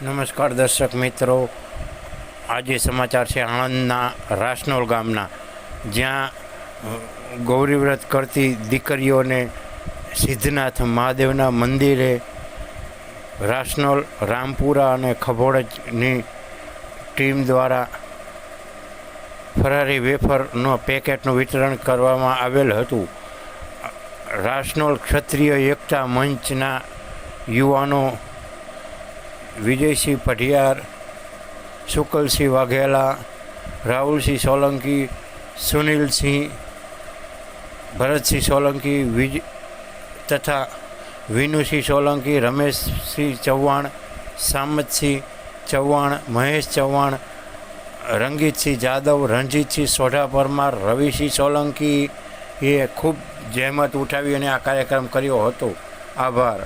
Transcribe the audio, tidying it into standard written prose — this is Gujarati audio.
નમસ્કાર દર્શક મિત્રો, આજે સમાચાર છે આણંદના રાસનોલ ગામના, જ્યાં ગૌરી વ્રત કરતી દીકરીઓને સિદ્ધનાથ મહાદેવના મંદિરે રાસનોલ, રામપુરા અને ખભોળજની ટીમ દ્વારા ફરારી વેફરનો પેકેટનું વિતરણ કરવામાં આવેલ હતું. રાસનોલ ક્ષત્રિય એકતા મંચના યુવાનો વિજયસિંહ પઢિયાર, શુકલસિંહ વાઘેલા, રાહુલસિંહ સોલંકી, સુનિલસિંહ, ભરતસિંહ સોલંકી તથા વિનુસિંહ સોલંકી, રમેશસિંહ ચૌહાણ, સામતસિંહ ચૌહાણ, મહેશ ચૌહાણ, રંગીતસિંહ જાદવ, રણજીતસિંહ સોઢા પરમાર, રવિસિંહ સોલંકી એ ખૂબ જહેમત ઉઠાવી અને આ કાર્યક્રમ કર્યો હતો. આભાર.